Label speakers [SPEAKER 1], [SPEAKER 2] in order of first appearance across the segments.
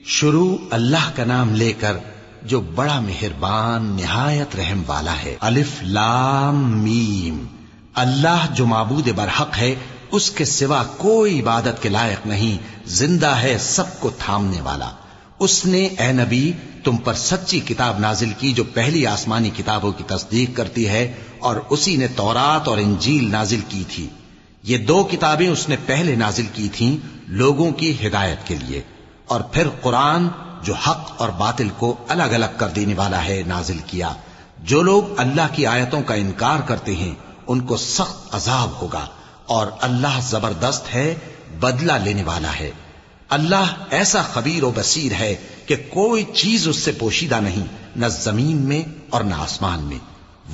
[SPEAKER 1] شروع اللہ کا نام لے کر جو بڑا مہربان نہایت رحم والا ہے۔ الف لام میم۔ اللہ جو معبود برحق ہے، اس کے سوا کوئی عبادت کے لائق نہیں، زندہ ہے، سب کو تھامنے والا۔ اس نے اے نبی تم پر سچی کتاب نازل کی جو پہلی آسمانی کتابوں کی تصدیق کرتی ہے، اور اسی نے تورات اور انجیل نازل کی تھی۔ یہ دو کتابیں اس نے پہلے نازل کی تھیں لوگوں کی ہدایت کے لیے، اور پھر قرآن جو حق اور باطل کو الگ الگ کر دینے والا ہے نازل کیا۔ جو لوگ اللہ کی آیتوں کا انکار کرتے ہیں ان کو سخت عذاب ہوگا، اور اللہ زبردست ہے، بدلہ لینے والا ہے۔ اللہ ایسا خبیر و بصیر ہے کہ کوئی چیز اس سے پوشیدہ نہیں، نہ زمین میں اور نہ آسمان میں۔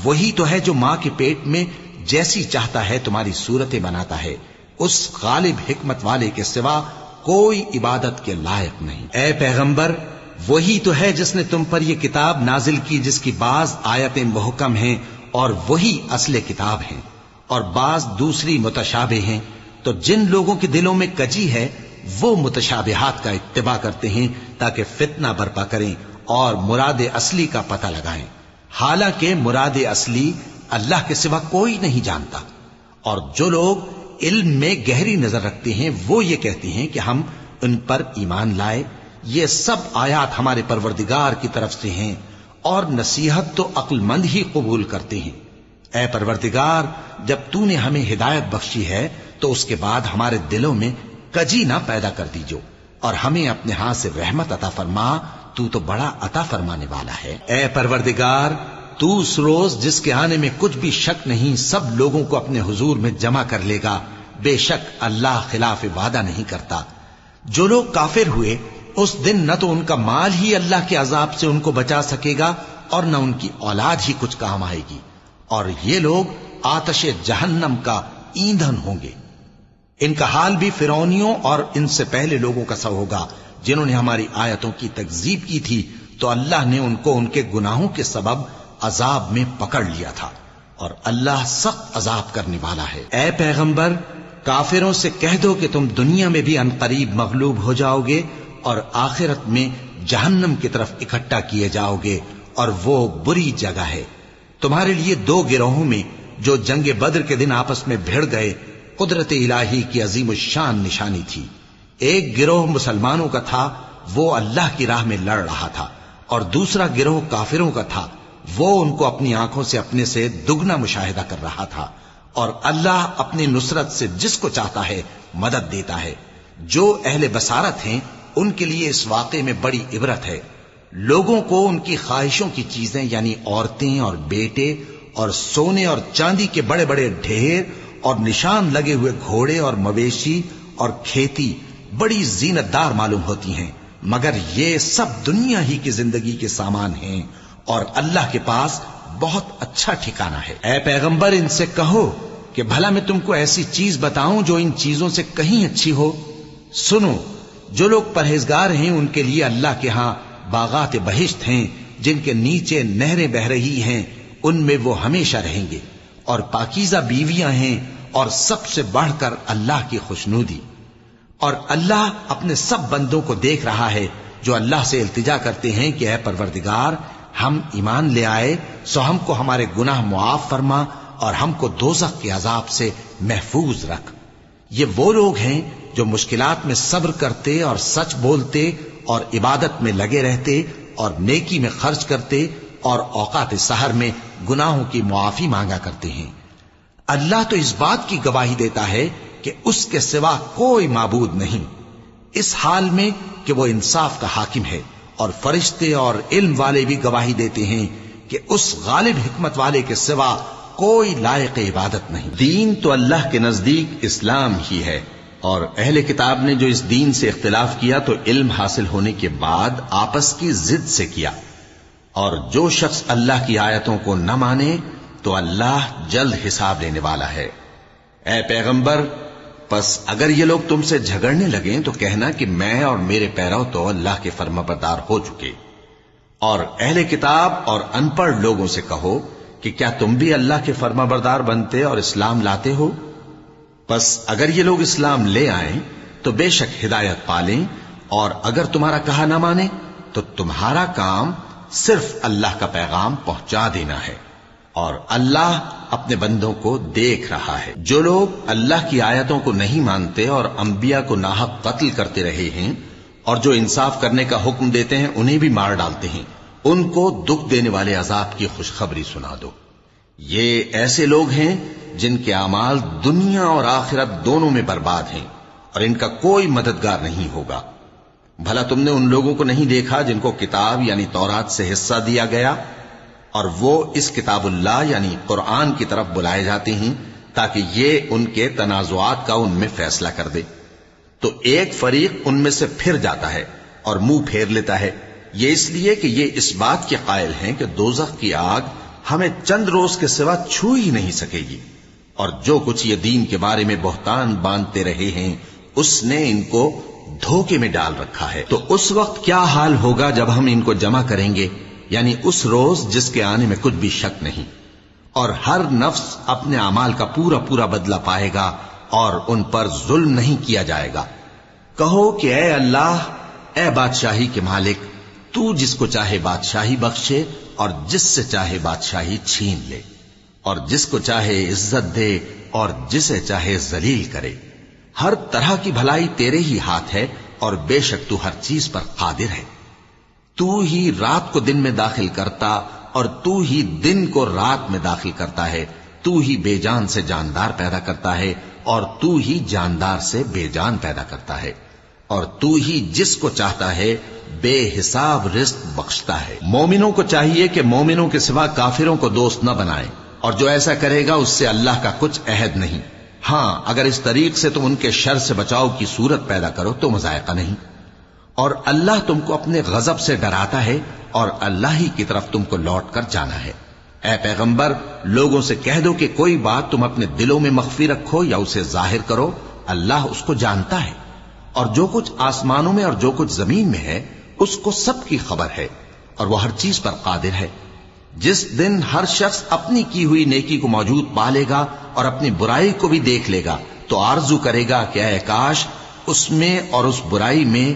[SPEAKER 1] وہی تو ہے جو ماں کے پیٹ میں جیسی چاہتا ہے تمہاری صورتیں بناتا ہے، اس غالب حکمت والے کے سوا کوئی عبادت کے لائق نہیں۔ اے پیغمبر، وہی تو ہے جس نے تم پر یہ کتاب نازل کی جس کی بعض آیتیں محکم ہیں اور وہی اصل کتاب ہیں، اور بعض دوسری متشابہ ہیں۔ تو جن لوگوں کے دلوں میں کجی ہے وہ متشابہات کا اتباع کرتے ہیں تاکہ فتنہ برپا کریں اور مراد اصلی کا پتہ لگائیں، حالانکہ مراد اصلی اللہ کے سوا کوئی نہیں جانتا۔ اور جو لوگ علم میں گہری نظر رکھتے ہیں وہ یہ کہتے ہیں کہ ہم ان پر ایمان لائے، یہ سب آیات ہمارے پروردگار کی طرف سے ہیں، اور نصیحت تو عقل مند ہی قبول کرتے ہیں۔ اے پروردگار، جب تو نے ہمیں ہدایت بخشی ہے تو اس کے بعد ہمارے دلوں میں کجی نہ پیدا کر دیجو، اور ہمیں اپنے ہاتھ سے رحمت عطا فرما، تو بڑا عطا فرمانے والا ہے۔ اے پروردگار، تو اس روز جس کے آنے میں کچھ بھی شک نہیں سب لوگوں کو اپنے حضور میں جمع کر لے گا، بے شک اللہ خلاف وعدہ نہیں کرتا۔ جو لوگ کافر ہوئے اس دن نہ تو ان کا مال ہی اللہ کے عذاب سے ان کو بچا سکے گا اور نہ ان کی اولاد ہی کچھ کام آئے گی، اور یہ لوگ آتش جہنم کا ایندھن ہوں گے۔ ان کا حال بھی فرعونیوں اور ان سے پہلے لوگوں کا سا ہوگا جنہوں نے ہماری آیتوں کی تکذیب کی تھی، تو اللہ نے ان کو ان کے گناہوں کے سبب عذاب میں پکڑ لیا تھا، اور اللہ سخت عذاب کرنے والا ہے۔ اے پیغمبر، کافروں سے کہہ دو کہ تم دنیا میں بھی عنقریب مغلوب ہو جاؤ گے اور آخرت میں جہنم کی طرف اکٹھا کیے جاؤ گے، اور وہ بری جگہ ہے۔ تمہارے لیے دو گروہوں میں جو جنگ بدر کے دن آپس میں بھڑ گئے قدرت الہی کی عظیم الشان نشانی تھی۔ ایک گروہ مسلمانوں کا تھا، وہ اللہ کی راہ میں لڑ رہا تھا، اور دوسرا گروہ کافروں کا تھا، وہ ان کو اپنی آنکھوں سے اپنے سے دگنا مشاہدہ کر رہا تھا۔ اور اللہ اپنی نصرت سے جس کو چاہتا ہے مدد دیتا ہے۔ جو اہل بصارت ہیں ان کے لیے اس واقعے میں بڑی عبرت ہے۔ لوگوں کو ان کی خواہشوں کی چیزیں یعنی عورتیں اور بیٹے اور سونے اور چاندی کے بڑے بڑے ڈھیر اور نشان لگے ہوئے گھوڑے اور مویشی اور کھیتی بڑی زینت دار معلوم ہوتی ہیں، مگر یہ سب دنیا ہی کی زندگی کے سامان ہیں، اور اللہ کے پاس بہت اچھا ٹھکانہ ہے۔ اے پیغمبر، ان سے کہو کہ بھلا میں تم کو ایسی چیز بتاؤں جو ان چیزوں سے کہیں اچھی ہو؟ سنو، جو لوگ پرہیزگار ہیں ان کے لیے اللہ کے ہاں باغات بہشت ہیں جن کے نیچے نہریں بہ رہی ہیں، ان میں وہ ہمیشہ رہیں گے، اور پاکیزہ بیویاں ہیں، اور سب سے بڑھ کر اللہ کی خوشنودی۔ اور اللہ اپنے سب بندوں کو دیکھ رہا ہے جو اللہ سے التجا کرتے ہیں کہ اے پروردگار، ہم ایمان لے آئے سو ہم کو ہمارے گناہ معاف فرما اور ہم کو دوزخ کے عذاب سے محفوظ رکھ۔ یہ وہ لوگ ہیں جو مشکلات میں صبر کرتے اور سچ بولتے اور عبادت میں لگے رہتے اور نیکی میں خرچ کرتے اور اوقات سحر میں گناہوں کی معافی مانگا کرتے ہیں۔ اللہ تو اس بات کی گواہی دیتا ہے کہ اس کے سوا کوئی معبود نہیں، اس حال میں کہ وہ انصاف کا حاکم ہے، اور فرشتے اور علم والے بھی گواہی دیتے ہیں کہ اس غالب حکمت والے کے سوا کوئی لائق عبادت نہیں۔ دین تو اللہ کے نزدیک اسلام ہی ہے، اور اہل کتاب نے جو اس دین سے اختلاف کیا تو علم حاصل ہونے کے بعد آپس کی ضد سے کیا، اور جو شخص اللہ کی آیتوں کو نہ مانے تو اللہ جلد حساب لینے والا ہے۔ اے پیغمبر، پس اگر یہ لوگ تم سے جھگڑنے لگیں تو کہنا کہ میں اور میرے پیرو تو اللہ کے فرمانبردار ہو چکے، اور اہل کتاب اور ان پڑھ لوگوں سے کہو کہ کیا تم بھی اللہ کے فرمانبردار بنتے اور اسلام لاتے ہو؟ پس اگر یہ لوگ اسلام لے آئیں تو بے شک ہدایت پالیں، اور اگر تمہارا کہا نہ مانے تو تمہارا کام صرف اللہ کا پیغام پہنچا دینا ہے، اور اللہ اپنے بندوں کو دیکھ رہا ہے۔ جو لوگ اللہ کی آیتوں کو نہیں مانتے اور انبیاء کو ناحق قتل کرتے رہے ہیں اور جو انصاف کرنے کا حکم دیتے ہیں انہیں بھی مار ڈالتے ہیں، ان کو دکھ دینے والے عذاب کی خوشخبری سنا دو۔ یہ ایسے لوگ ہیں جن کے اعمال دنیا اور آخرت دونوں میں برباد ہیں، اور ان کا کوئی مددگار نہیں ہوگا۔ بھلا تم نے ان لوگوں کو نہیں دیکھا جن کو کتاب یعنی تورات سے حصہ دیا گیا، اور وہ اس کتاب اللہ یعنی قرآن کی طرف بلائے جاتے ہیں تاکہ یہ ان کے تنازعات کا ان میں فیصلہ کر دے، تو ایک فریق ان میں سے پھر جاتا ہے اور منہ پھیر لیتا ہے، یہ اس لیے کہ یہ اس بات کے قائل ہیں کہ دوزخ کی آگ ہمیں چند روز کے سوا چھو ہی نہیں سکے گی، اور جو کچھ یہ دین کے بارے میں بہتان باندھتے رہے ہیں اس نے ان کو دھوکے میں ڈال رکھا ہے۔ تو اس وقت کیا حال ہوگا جب ہم ان کو جمع کریں گے، یعنی اس روز جس کے آنے میں کچھ بھی شک نہیں، اور ہر نفس اپنے اعمال کا پورا پورا بدلہ پائے گا اور ان پر ظلم نہیں کیا جائے گا۔ کہو کہ اے اللہ، اے بادشاہی کے مالک، تو جس کو چاہے بادشاہی بخشے اور جس سے چاہے بادشاہی چھین لے، اور جس کو چاہے عزت دے اور جسے چاہے ذلیل کرے۔ ہر طرح کی بھلائی تیرے ہی ہاتھ ہے، اور بے شک تو ہر چیز پر قادر ہے۔ تو ہی رات کو دن میں داخل کرتا اور تو ہی دن کو رات میں داخل کرتا ہے، تو ہی بے جان سے جاندار پیدا کرتا ہے اور تو ہی جاندار سے بے جان پیدا کرتا ہے، اور تو ہی جس کو چاہتا ہے بے حساب رزق بخشتا ہے۔ مومنوں کو چاہیے کہ مومنوں کے سوا کافروں کو دوست نہ بنائیں، اور جو ایسا کرے گا اس سے اللہ کا کچھ عہد نہیں۔ ہاں، اگر اس طریق سے تم ان کے شر سے بچاؤ کی صورت پیدا کرو تو مذائقہ نہیں، اور اللہ تم کو اپنے غضب سے ڈراتا ہے اور اللہ ہی کی طرف تم کو لوٹ کر جانا ہے۔ اے پیغمبر، لوگوں سے کہہ دو کہ کوئی بات تم اپنے دلوں میں مخفی رکھو یا اسے ظاہر کرو، اللہ اس کو جانتا ہے، اور جو کچھ آسمانوں میں اور جو کچھ زمین میں ہے اس کو سب کی خبر ہے، اور وہ ہر چیز پر قادر ہے۔ جس دن ہر شخص اپنی کی ہوئی نیکی کو موجود پا لے گا اور اپنی برائی کو بھی دیکھ لے گا تو آرزو کرے گا کہ اے کاش اس میں اور اس برائی میں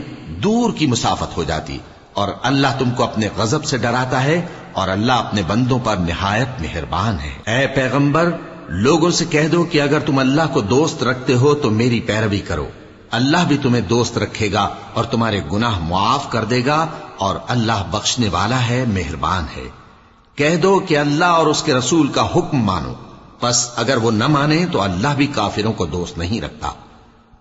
[SPEAKER 1] دور کی مسافت ہو جاتی، اور اللہ تم کو اپنے غضب سے ڈراتا ہے اور اللہ اپنے بندوں پر نہایت مہربان ہے۔ اے پیغمبر، لوگوں سے کہہ دو کہ اگر تم اللہ کو دوست رکھتے ہو تو میری پیروی کرو، اللہ بھی تمہیں دوست رکھے گا اور تمہارے گناہ معاف کر دے گا، اور اللہ بخشنے والا ہے، مہربان ہے۔ کہہ دو کہ اللہ اور اس کے رسول کا حکم مانو، پس اگر وہ نہ مانے تو اللہ بھی کافروں کو دوست نہیں رکھتا۔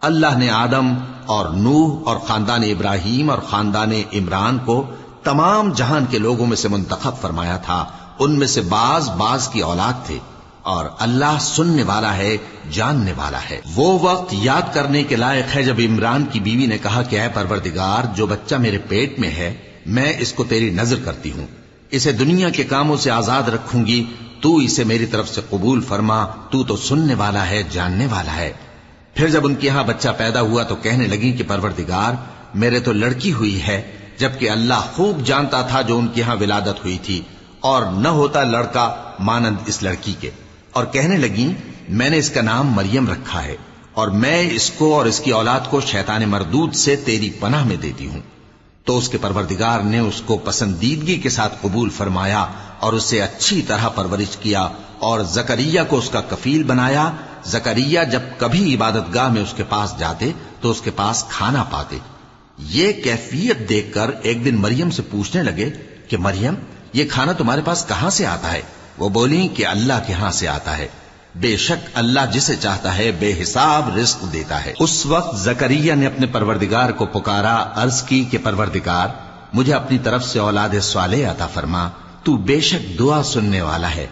[SPEAKER 1] اللہ نے آدم اور نوح اور خاندان ابراہیم اور خاندان عمران کو تمام جہان کے لوگوں میں سے منتخب فرمایا تھا، ان میں سے بعض کی اولاد تھے، اور اللہ سننے والا ہے، جاننے والا ہے۔ وہ وقت یاد کرنے کے لائق ہے جب عمران کی بیوی نے کہا کہ اے پروردگار، جو بچہ میرے پیٹ میں ہے میں اس کو تیری نظر کرتی ہوں، اسے دنیا کے کاموں سے آزاد رکھوں گی، تو اسے میری طرف سے قبول فرما، تو سننے والا ہے، جاننے والا ہے۔ پھر جب ان کے ہاں بچہ پیدا ہوا تو کہنے لگی کہ پروردگار، میرے تو لڑکی ہوئی ہے، جبکہ اللہ خوب جانتا تھا جو ان کے ہاں ولادت ہوئی تھی، اور نہ ہوتا لڑکا مانند اس لڑکی کے۔ اور کہنے لگی میں نے اس کا نام مریم رکھا ہے، اور میں اس کو اور اس کی اولاد کو شیطان مردود سے تیری پناہ میں دیتی ہوں۔ تو اس کے پروردگار نے اس کو پسندیدگی کے ساتھ قبول فرمایا اور اسے اچھی طرح پرورش کیا، اور زکریا کو اس کا کفیل بنایا۔ زکریا جب کبھی عبادت گاہ میں اس کے پاس جاتے تو اس کے پاس کھانا پاتے۔ یہ کیفیت دیکھ کر ایک دن مریم سے پوچھنے لگے کہ مریم، یہ کھانا تمہارے پاس کہاں سے آتا ہے؟ وہ بولی کہ اللہ کے ہاں سے آتا ہے، بے شک اللہ جسے چاہتا ہے بے حساب رزق دیتا ہے۔ اس وقت زکریا نے اپنے پروردگار کو پکارا، عرض کی کہ پروردگار، مجھے اپنی طرف سے اولاد صالح عطا فرما، تو بے شک دعا سننے والا ہے۔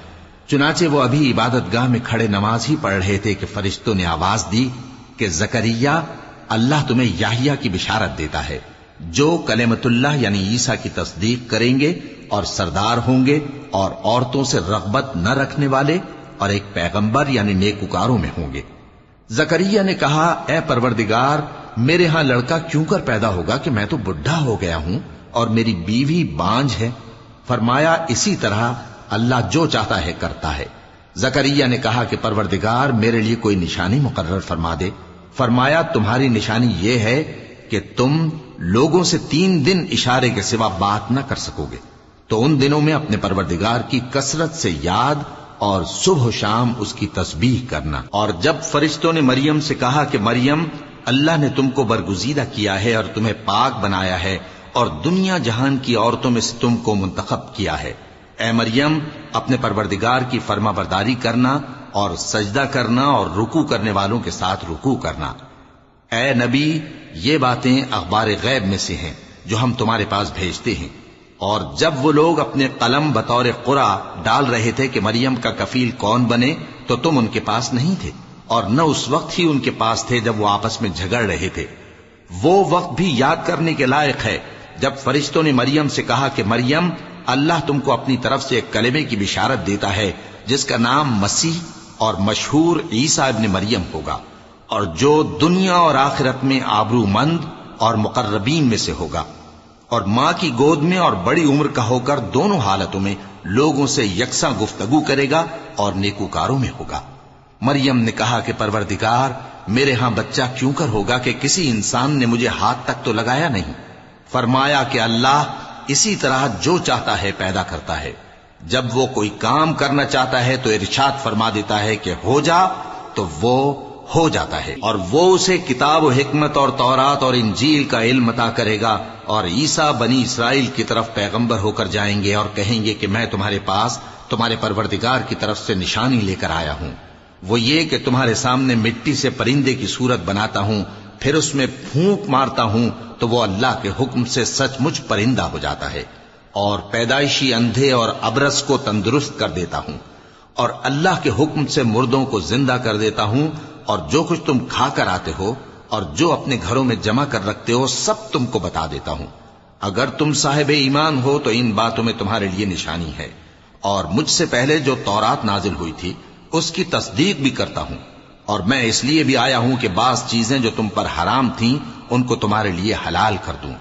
[SPEAKER 1] چنانچہ وہ ابھی عبادت گاہ میں کھڑے نماز ہی پڑھ رہے تھے کہ فرشتوں نے آواز دی کہ زکریا، اللہ تمہیں یحییٰ کی بشارت دیتا ہے، جو کلمۃ اللہ یعنی عیسیٰ کی تصدیق کریں گے اور سردار ہوں گے اور عورتوں سے رغبت نہ رکھنے والے اور ایک پیغمبر یعنی نیکوکاروں میں ہوں گے۔ زکریا نے کہا، اے پروردگار، میرے ہاں لڑکا کیوں کر پیدا ہوگا کہ میں تو بڈھا ہو گیا ہوں اور میری بیوی بانجھ ہے۔ فرمایا، اسی طرح اللہ جو چاہتا ہے کرتا ہے۔ زکریا نے کہا کہ پروردگار، میرے لیے کوئی نشانی مقرر فرما دے۔ فرمایا، تمہاری نشانی یہ ہے کہ تم لوگوں سے 3 دن اشارے کے سوا بات نہ کر سکو گے، تو ان دنوں میں اپنے پروردگار کی کثرت سے یاد اور صبح و شام اس کی تسبیح کرنا۔ اور جب فرشتوں نے مریم سے کہا کہ مریم، اللہ نے تم کو برگزیدہ کیا ہے اور تمہیں پاک بنایا ہے اور دنیا جہان کی عورتوں میں سے تم کو منتخب کیا ہے، اے مریم اپنے پروردگار کی فرما برداری کرنا اور سجدہ کرنا اور رکوع کرنے والوں کے ساتھ رکوع کرنا۔ اے نبی، یہ باتیں اخبار غیب میں سے ہیں جو ہم تمہارے پاس بھیجتے ہیں۔ اور جب وہ لوگ اپنے قلم بطور قرعہ ڈال رہے تھے کہ مریم کا کفیل کون بنے، تو تم ان کے پاس نہیں تھے، اور نہ اس وقت ہی ان کے پاس تھے جب وہ آپس میں جھگڑ رہے تھے۔ وہ وقت بھی یاد کرنے کے لائق ہے جب فرشتوں نے مریم سے کہا کہ مریم، اللہ تم کو اپنی طرف سے ایک کلمے کی بشارت دیتا ہے جس کا نام مسیح اور مشہور عیسیٰ ابن مریم ہوگا، اور جو دنیا اور آخرت میں آبرو مند اور مقربین میں سے ہوگا، اور ماں کی گود میں اور بڑی عمر کا ہو کر دونوں حالتوں میں لوگوں سے یکساں گفتگو کرے گا اور نیکوکاروں میں ہوگا۔ مریم نے کہا کہ پروردگار، میرے ہاں بچہ کیوں کر ہوگا کہ کسی انسان نے مجھے ہاتھ تک تو لگایا نہیں۔ فرمایا کہ اللہ اسی طرح جو چاہتا ہے پیدا کرتا ہے، جب وہ کوئی کام کرنا چاہتا ہے تو ارشاد فرما دیتا ہے کہ ہو جا، تو وہ ہو جاتا ہے۔ اور وہ اسے کتاب و حکمت اور تورات اور انجیل کا علم عطا کرے گا، اور عیسیٰ بنی اسرائیل کی طرف پیغمبر ہو کر جائیں گے اور کہیں گے کہ میں تمہارے پاس تمہارے پروردگار کی طرف سے نشانی لے کر آیا ہوں، وہ یہ کہ تمہارے سامنے مٹی سے پرندے کی صورت بناتا ہوں، پھر اس میں پھونک مارتا ہوں تو وہ اللہ کے حکم سے سچ مچ پرندہ ہو جاتا ہے، اور پیدائشی اندھے اور ابرص کو تندرست کر دیتا ہوں، اور اللہ کے حکم سے مردوں کو زندہ کر دیتا ہوں، اور جو کچھ تم کھا کر آتے ہو اور جو اپنے گھروں میں جمع کر رکھتے ہو سب تم کو بتا دیتا ہوں۔ اگر تم صاحب ایمان ہو تو ان باتوں میں تمہارے لیے نشانی ہے، اور مجھ سے پہلے جو تورات نازل ہوئی تھی اس کی تصدیق بھی کرتا ہوں، اور میں اس لیے بھی آیا ہوں کہ بعض چیزیں جو تم پر حرام تھیں ان کو تمہارے لیے حلال کر دوں،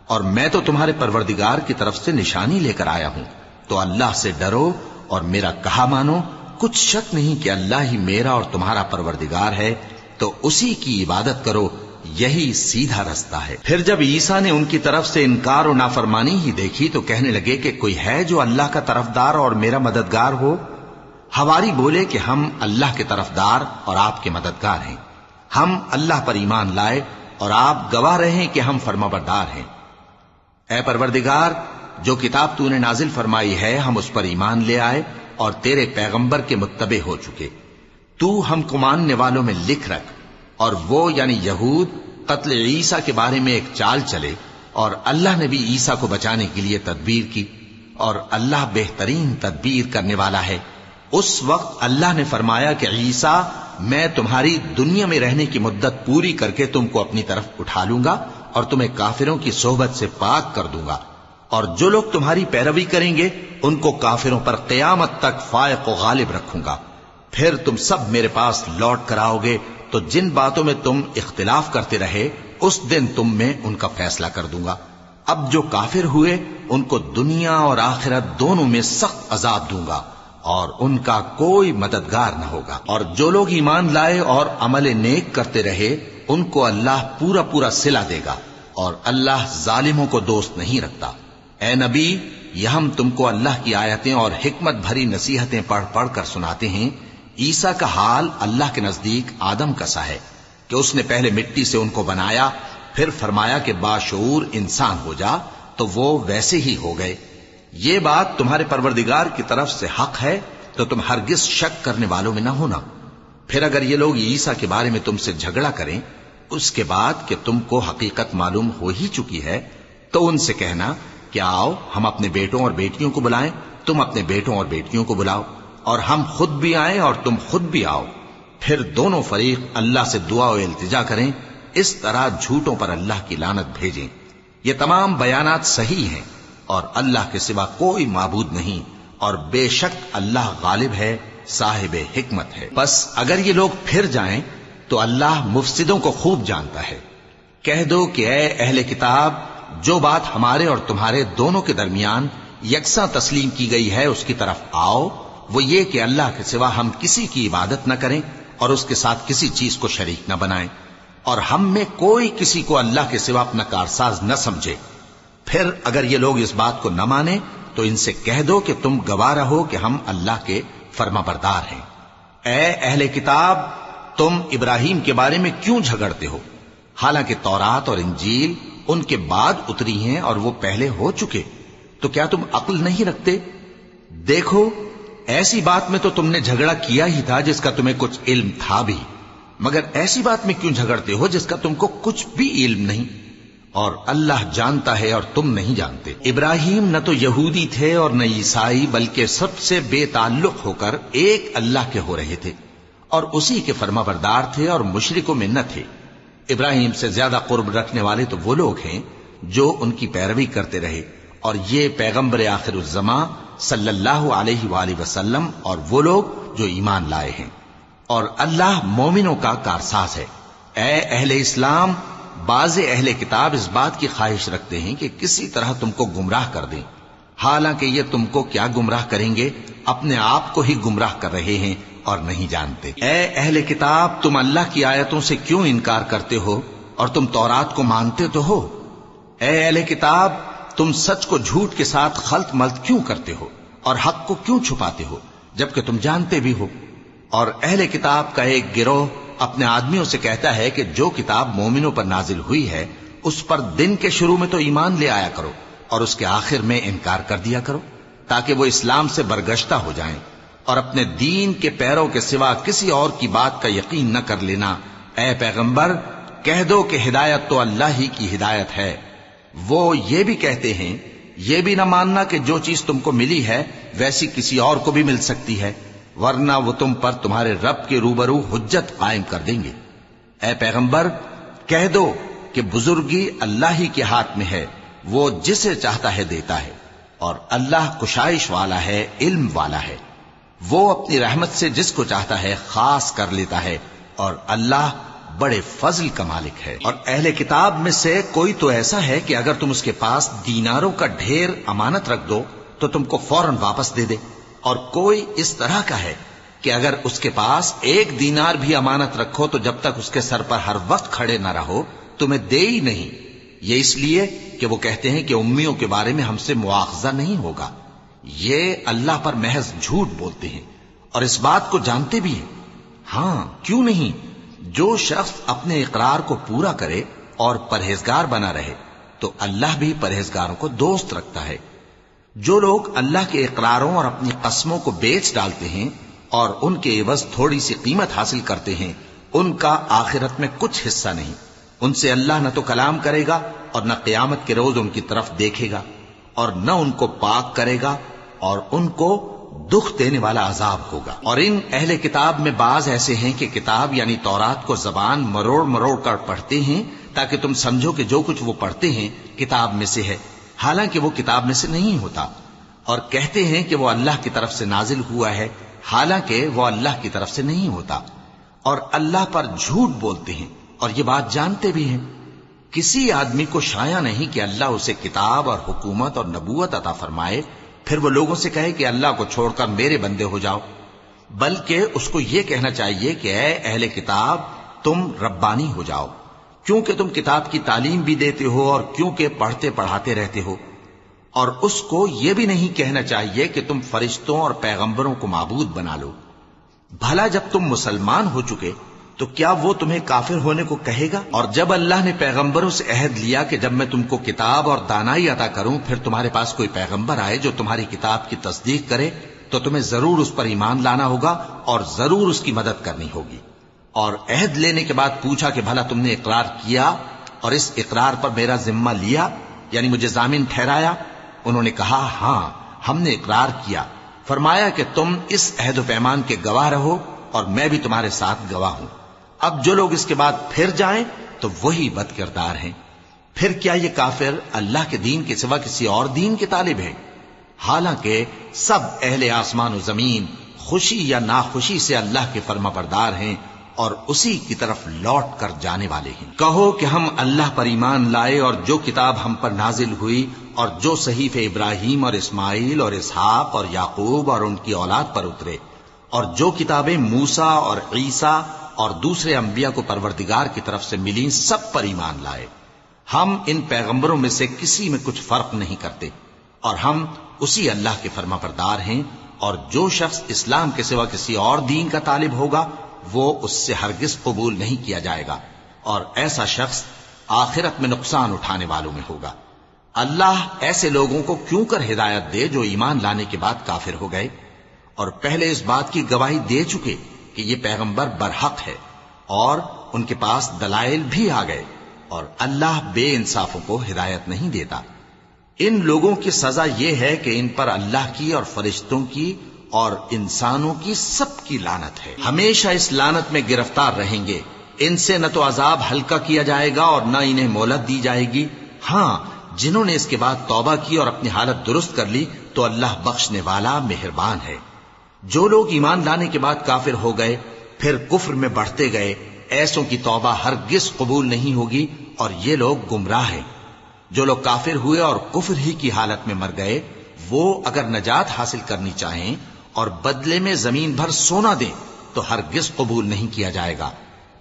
[SPEAKER 1] اور میں تو تمہارے پروردگار کی طرف سے نشانی لے کر آیا ہوں، تو اللہ سے ڈرو اور میرا کہا مانو۔ کچھ شک نہیں کہ اللہ ہی میرا اور تمہارا پروردگار ہے، تو اسی کی عبادت کرو، یہی سیدھا رستہ ہے۔ پھر جب عیسیٰ نے ان کی طرف سے انکار و نافرمانی ہی دیکھی تو کہنے لگے کہ کوئی ہے جو اللہ کا طرفدار اور میرا مددگار ہو؟ حواری بولے کہ ہم اللہ کے طرفدار اور آپ کے مددگار ہیں، ہم اللہ پر ایمان لائے اور آپ گواہ رہیں کہ ہم فرما بردار ہیں۔ اے پروردگار، جو کتاب تو نے نازل فرمائی ہے ہم اس پر ایمان لے آئے اور تیرے پیغمبر کے متبع ہو چکے، تو ہم کو ماننے والوں میں لکھ رکھ۔ اور وہ یعنی یہود قتل عیسیٰ کے بارے میں ایک چال چلے، اور اللہ نے بھی عیسیٰ کو بچانے کے لیے تدبیر کی، اور اللہ بہترین تدبیر کرنے والا ہے۔ اس وقت اللہ نے فرمایا کہ عیسیٰ، میں تمہاری دنیا میں رہنے کی مدت پوری کر کے تم کو اپنی طرف اٹھا لوں گا اور تمہیں کافروں کی صحبت سے پاک کر دوں گا، اور جو لوگ تمہاری پیروی کریں گے ان کو کافروں پر قیامت تک فائق و غالب رکھوں گا۔ پھر تم سب میرے پاس لوٹ کر آؤ گے تو جن باتوں میں تم اختلاف کرتے رہے اس دن تم میں ان کا فیصلہ کر دوں گا۔ اب جو کافر ہوئے ان کو دنیا اور آخرت دونوں میں سخت عذاب دوں گا، اور ان کا کوئی مددگار نہ ہوگا۔ اور جو لوگ ایمان لائے اور عمل نیک کرتے رہے ان کو اللہ پورا پورا صلہ دے گا، اور اللہ ظالموں کو دوست نہیں رکھتا۔ اے نبی، یہ ہم تم کو اللہ کی آیتیں اور حکمت بھری نصیحتیں پڑھ پڑھ کر سناتے ہیں۔ عیسیٰ کا حال اللہ کے نزدیک آدم کا سا ہے کہ اس نے پہلے مٹی سے ان کو بنایا، پھر فرمایا کہ باشعور انسان ہو جا، تو وہ ویسے ہی ہو گئے۔ یہ بات تمہارے پروردگار کی طرف سے حق ہے، تو تم ہرگز شک کرنے والوں میں نہ ہونا۔ پھر اگر یہ لوگ عیسیٰ کے بارے میں تم سے جھگڑا کریں اس کے بعد کہ تم کو حقیقت معلوم ہو ہی چکی ہے، تو ان سے کہنا کہ آؤ ہم اپنے بیٹوں اور بیٹیوں کو بلائیں، تم اپنے بیٹوں اور بیٹیوں کو بلاؤ، اور ہم خود بھی آئیں اور تم خود بھی آؤ، پھر دونوں فریق اللہ سے دعا و التجا کریں، اس طرح جھوٹوں پر اللہ کی لعنت بھیجیں۔ یہ تمام بیانات صحیح ہیں، اور اللہ کے سوا کوئی معبود نہیں، اور بے شک اللہ غالب ہے، صاحب حکمت ہے۔ بس اگر یہ لوگ پھر جائیں تو اللہ مفسدوں کو خوب جانتا ہے۔ کہہ دو کہ اے اہل کتاب، جو بات ہمارے اور تمہارے دونوں کے درمیان یکساں تسلیم کی گئی ہے اس کی طرف آؤ، وہ یہ کہ اللہ کے سوا ہم کسی کی عبادت نہ کریں اور اس کے ساتھ کسی چیز کو شریک نہ بنائیں۔ اور ہم میں کوئی کسی کو اللہ کے سوا اپنا کارساز نہ سمجھے۔ پھر اگر یہ لوگ اس بات کو نہ مانے تو ان سے کہہ دو کہ تم گواہ رہو کہ ہم اللہ کے فرما بردار ہیں۔ اے اہل کتاب، تم ابراہیم کے بارے میں کیوں جھگڑتے ہو؟ حالانکہ تورات اور انجیل ان کے بعد اتری ہیں اور وہ پہلے ہو چکے، تو کیا تم عقل نہیں رکھتے؟ دیکھو، ایسی بات میں تو تم نے جھگڑا کیا ہی تھا جس کا تمہیں کچھ علم تھا بھی، مگر ایسی بات میں کیوں جھگڑتے ہو جس کا تم کو کچھ بھی علم نہیں؟ اور اللہ جانتا ہے اور تم نہیں جانتے۔ ابراہیم نہ تو یہودی تھے اور نہ عیسائی، بلکہ سب سے بے تعلق ہو کر ایک اللہ کے ہو رہے تھے اور اسی کے فرما بردار تھے اور مشرکوں میں نہ تھے۔ ابراہیم سے زیادہ قرب رکھنے والے تو وہ لوگ ہیں جو ان کی پیروی کرتے رہے، اور یہ پیغمبر آخر الزماں صلی اللہ علیہ وآلہ وسلم اور وہ لوگ جو ایمان لائے ہیں، اور اللہ مومنوں کا کارساز ہے۔ اے اہل اسلام، بعض اہل کتاب اس بات کی خواہش رکھتے ہیں کہ کسی طرح تم کو گمراہ کر دیں، حالانکہ یہ تم کو کیا گمراہ کریں گے، اپنے آپ کو ہی گمراہ کر رہے ہیں اور نہیں جانتے۔ اے اہل کتاب، تم اللہ کی آیتوں سے کیوں انکار کرتے ہو اور تم تورات کو مانتے تو ہو؟ اے اہل کتاب، تم سچ کو جھوٹ کے ساتھ خلط ملط کیوں کرتے ہو اور حق کو کیوں چھپاتے ہو جبکہ تم جانتے بھی ہو؟ اور اہل کتاب کا ایک گروہ اپنے آدمیوں سے کہتا ہے کہ جو کتاب مومنوں پر نازل ہوئی ہے اس پر دن کے شروع میں تو ایمان لے آیا کرو اور اس کے آخر میں انکار کر دیا کرو، تاکہ وہ اسلام سے برگشتہ ہو جائیں، اور اپنے دین کے پیروں کے سوا کسی اور کی بات کا یقین نہ کر لینا۔ اے پیغمبر، کہہ دو کہ ہدایت تو اللہ ہی کی ہدایت ہے۔ وہ یہ بھی کہتے ہیں، یہ بھی نہ ماننا کہ جو چیز تم کو ملی ہے ویسی کسی اور کو بھی مل سکتی ہے، ورنہ وہ تم پر تمہارے رب کے روبرو حجت قائم کر دیں گے۔ اے پیغمبر، کہہ دو کہ بزرگی اللہ ہی کے ہاتھ میں ہے، وہ جسے چاہتا ہے دیتا ہے، اور اللہ کشائش والا ہے، علم والا ہے۔ وہ اپنی رحمت سے جس کو چاہتا ہے خاص کر لیتا ہے، اور اللہ بڑے فضل کا مالک ہے۔ اور اہل کتاب میں سے کوئی تو ایسا ہے کہ اگر تم اس کے پاس دیناروں کا ڈھیر امانت رکھ دو تو تم کو فوراً واپس دے دے، اور کوئی اس طرح کا ہے کہ اگر اس کے پاس 1 دینار بھی امانت رکھو تو جب تک اس کے سر پر ہر وقت کھڑے نہ رہو تمہیں دے ہی نہیں۔ یہ اس لیے کہ وہ کہتے ہیں کہ امیوں کے بارے میں ہم سے مواخذہ نہیں ہوگا۔ یہ اللہ پر محض جھوٹ بولتے ہیں اور اس بات کو جانتے بھی ہیں۔ ہاں، کیوں نہیں؟ جو شخص اپنے اقرار کو پورا کرے اور پرہیزگار بنا رہے تو اللہ بھی پرہیزگاروں کو دوست رکھتا ہے۔ جو لوگ اللہ کے اقراروں اور اپنی قسموں کو بیچ ڈالتے ہیں اور ان کے عوض تھوڑی سی قیمت حاصل کرتے ہیں، ان کا آخرت میں کچھ حصہ نہیں۔ ان سے اللہ نہ تو کلام کرے گا اور نہ قیامت کے روز ان کی طرف دیکھے گا، اور نہ ان کو پاک کرے گا، اور ان کو دکھ دینے والا عذاب ہوگا۔ اور ان اہل کتاب میں بعض ایسے ہیں کہ کتاب یعنی تورات کو زبان مروڑ مروڑ کر پڑھتے ہیں تاکہ تم سمجھو کہ جو کچھ وہ پڑھتے ہیں کتاب میں سے ہے، حالانکہ وہ کتاب میں سے نہیں ہوتا، اور کہتے ہیں کہ وہ اللہ کی طرف سے نازل ہوا ہے، حالانکہ وہ اللہ کی طرف سے نہیں ہوتا، اور اللہ پر جھوٹ بولتے ہیں اور یہ بات جانتے بھی ہیں۔ کسی آدمی کو شایع نہیں کہ اللہ اسے کتاب اور حکومت اور نبوت عطا فرمائے پھر وہ لوگوں سے کہے کہ اللہ کو چھوڑ کر میرے بندے ہو جاؤ، بلکہ اس کو یہ کہنا چاہیے کہ اے اہل کتاب، تم ربانی ہو جاؤ، کیونکہ تم کتاب کی تعلیم بھی دیتے ہو اور کیونکہ پڑھتے پڑھاتے رہتے ہو۔ اور اس کو یہ بھی نہیں کہنا چاہیے کہ تم فرشتوں اور پیغمبروں کو معبود بنا لو۔ بھلا جب تم مسلمان ہو چکے تو کیا وہ تمہیں کافر ہونے کو کہے گا؟ اور جب اللہ نے پیغمبروں سے عہد لیا کہ جب میں تم کو کتاب اور دانائی عطا کروں پھر تمہارے پاس کوئی پیغمبر آئے جو تمہاری کتاب کی تصدیق کرے تو تمہیں ضرور اس پر ایمان لانا ہوگا اور ضرور اس کی مدد کرنی ہوگی۔ اور عہد لینے کے بعد پوچھا کہ بھلا تم نے اقرار کیا اور اس اقرار پر میرا ذمہ لیا، یعنی مجھے ضامن ٹھہرایا؟ انہوں نے کہا ہاں، ہم نے اقرار کیا۔ فرمایا کہ تم اس عہد و پیمان کے گواہ رہو اور میں بھی تمہارے ساتھ گواہ ہوں۔ اب جو لوگ اس کے بعد پھر جائیں تو وہی بد کردار ہیں۔ پھر کیا یہ کافر اللہ کے دین کے سوا کسی اور دین کے طالب ہیں؟ حالانکہ سب اہل آسمان و زمین خوشی یا ناخوشی سے اللہ کے فرما بردار ہیں اور اسی کی طرف لوٹ کر جانے والے ہیں۔ کہو کہ ہم اللہ پر ایمان لائے اور جو کتاب ہم پر نازل ہوئی اور جو صحیفے ابراہیم اور اسماعیل اور اسحاق اور یعقوب اور ان کی اولاد پر اترے، اور جو کتابیں موسیٰ اور عیسیٰ اور دوسرے انبیاء کو پروردگار کی طرف سے ملی سب پر ایمان لائے۔ ہم ان پیغمبروں میں سے کسی میں کچھ فرق نہیں کرتے، اور ہم اسی اللہ کے فرما بردار ہیں، اور جو شخص اسلام کے سوا کسی اور دین کا طالب ہوگا وہ اس سے ہرگز قبول نہیں کیا جائے گا، اور ایسا شخص آخرت میں نقصان اٹھانے والوں میں ہوگا۔ اللہ ایسے لوگوں کو کیوں کر ہدایت دے جو ایمان لانے کے بعد کافر ہو گئے اور پہلے اس بات کی گواہی دے چکے کہ یہ پیغمبر برحق ہے اور ان کے پاس دلائل بھی آ گئے، اور اللہ بے انصافوں کو ہدایت نہیں دیتا۔ ان لوگوں کی سزا یہ ہے کہ ان پر اللہ کی اور فرشتوں کی اور انسانوں کی سب کی لعنت ہے، ہمیشہ اس لعنت میں گرفتار رہیں گے۔ ان سے نہ تو عذاب ہلکا کیا جائے گا اور نہ انہیں مہلت دی جائے گی۔ ہاں، جنہوں نے اس کے بعد توبہ کی اور اپنی حالت درست کر لی تو اللہ بخشنے والا مہربان ہے۔ جو لوگ ایمان لانے کے بعد کافر ہو گئے پھر کفر میں بڑھتے گئے، ایسوں کی توبہ ہرگز قبول نہیں ہوگی، اور یہ لوگ گمراہ ہیں۔ جو لوگ کافر ہوئے اور کفر ہی کی حالت میں مر گئے، وہ اگر نجات حاصل کرنی چاہیں اور بدلے میں زمین بھر سونا دیں تو ہرگز قبول نہیں کیا جائے گا۔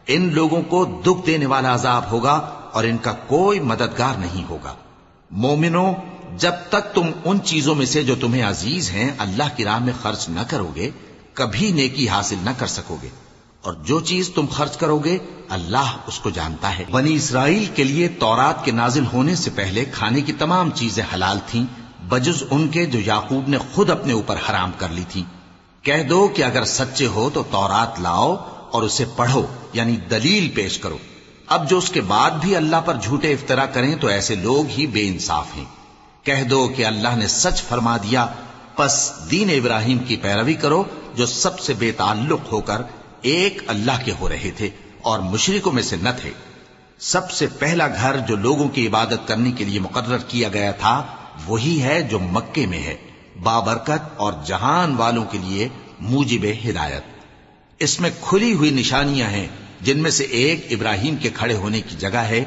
[SPEAKER 1] ان لوگوں کو دکھ دینے والا عذاب ہوگا اور ان کا کوئی مددگار نہیں ہوگا۔ مومنو، جب تک تم ان چیزوں میں سے جو تمہیں عزیز ہیں اللہ کی راہ میں خرچ نہ کرو گے کبھی نیکی حاصل نہ کر سکو گے، اور جو چیز تم خرچ کرو گے اللہ اس کو جانتا ہے۔ بنی اسرائیل کے لیے تورات کے نازل ہونے سے پہلے کھانے کی تمام چیزیں حلال تھیں بجز ان کے جو یعقوب نے خود اپنے اوپر حرام کر لی تھی۔ کہہ دو کہ اگر سچے ہو تو تورات لاؤ اور اسے پڑھو، یعنی دلیل پیش کرو۔ اب جو اس کے بعد بھی اللہ پر جھوٹے افطرا کریں تو ایسے لوگ ہی بے انصاف ہیں۔ کہہ دو کہ اللہ نے سچ فرما دیا، پس دین ابراہیم کی پیروی کرو جو سب سے بے تعلق ہو کر ایک اللہ کے ہو رہے تھے اور مشرکوں میں سے نہ تھے۔ سب سے پہلا گھر جو لوگوں کی عبادت کرنے کے لیے مقرر کیا گیا تھا وہی ہے جو مکے میں ہے، بابرکت اور جہان والوں کے لیے موجب ہدایت۔ اس میں کھلی ہوئی نشانیاں ہیں جن میں سے ایک ابراہیم کے کھڑے ہونے کی جگہ ہے۔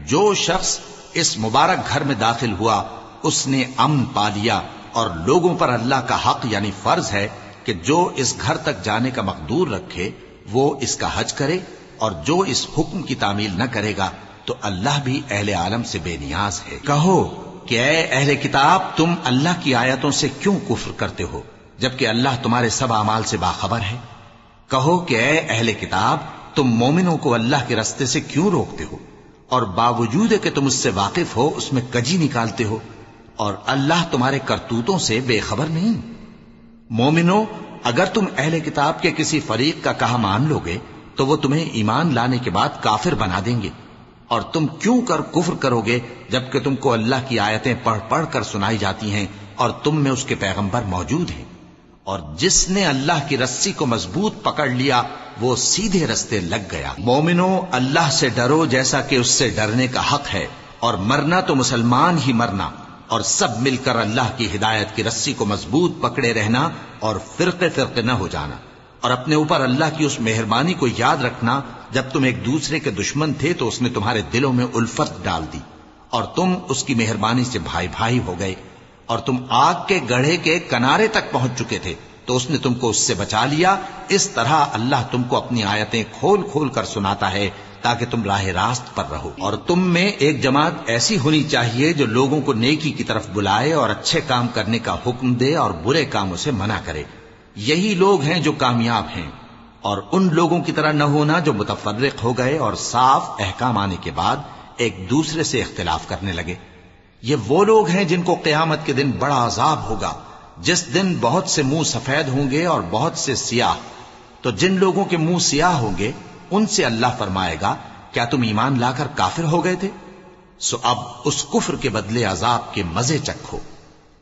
[SPEAKER 1] جو شخص اس مبارک گھر میں داخل ہوا اس نے امن پا لیا، اور لوگوں پر اللہ کا حق یعنی فرض ہے کہ جو اس گھر تک جانے کا مقدور رکھے وہ اس کا حج کرے، اور جو اس حکم کی تعمیل نہ کرے گا تو اللہ بھی اہل عالم سے بے نیاز ہے۔ کہو کہ اے اہل کتاب، تم اللہ کی آیتوں سے کیوں کفر کرتے ہو جبکہ اللہ تمہارے سب اعمال سے باخبر ہے؟ کہو کہ اے اہل کتاب، تم مومنوں کو اللہ کے رستے سے کیوں روکتے ہو، اور باوجود کہ تم اس سے واقف ہو اس میں کجی نکالتے ہو، اور اللہ تمہارے کرتوتوں سے بے خبر نہیں؟ مومنو، اگر تم اہل کتاب کے کسی فریق کا کہا مان لو گے تو وہ تمہیں ایمان لانے کے بعد کافر بنا دیں گے، اور تم کیوں کر کفر کرو گے جبکہ تم کو اللہ کی آیتیں پڑھ پڑھ کر سنائی جاتی ہیں اور تم میں اس کے پیغمبر موجود ہیں۔ اور جس نے اللہ کی رسی کو مضبوط پکڑ لیا وہ سیدھے رستے لگ گیا۔ مومنو، اللہ سے ڈرو جیسا کہ اس سے ڈرنے کا حق ہے، اور مرنا تو مسلمان ہی مرنا، اور سب مل کر اللہ کی ہدایت کی رسی کو مضبوط پکڑے رہنا اور فرقے فرقے نہ ہو جانا، اور اپنے اوپر اللہ کی اس مہربانی کو یاد رکھنا جب تم ایک دوسرے کے دشمن تھے تو اس نے تمہارے دلوں میں الفت ڈال دی اور تم اس کی مہربانی سے بھائی بھائی ہو گئے، اور تم آگ کے گڑھے کے کنارے تک پہنچ چکے تھے تو اس نے تم کو اس سے بچا لیا۔ اس طرح اللہ تم کو اپنی آیتیں کھول کھول کر سناتا ہے تاکہ تم راہ راست پر رہو۔ اور تم میں ایک جماعت ایسی ہونی چاہیے جو لوگوں کو نیکی کی طرف بلائے اور اچھے کام کرنے کا حکم دے اور برے کاموں سے منع کرے۔ یہی لوگ ہیں جو کامیاب ہیں، اور ان لوگوں کی طرح نہ ہونا جو متفرق ہو گئے اور صاف احکام آنے کے بعد ایک دوسرے سے اختلاف کرنے لگے۔ یہ وہ لوگ ہیں جن کو قیامت کے دن بڑا عذاب ہوگا، جس دن بہت سے منہ سفید ہوں گے اور بہت سے سیاہ۔ تو جن لوگوں کے منہ سیاہ ہوں گے ان سے اللہ فرمائے گا، کیا تم ایمان لا کر کافر ہو گئے تھے؟ سو اب اس کفر کے بدلے عذاب کے مزے چکھو۔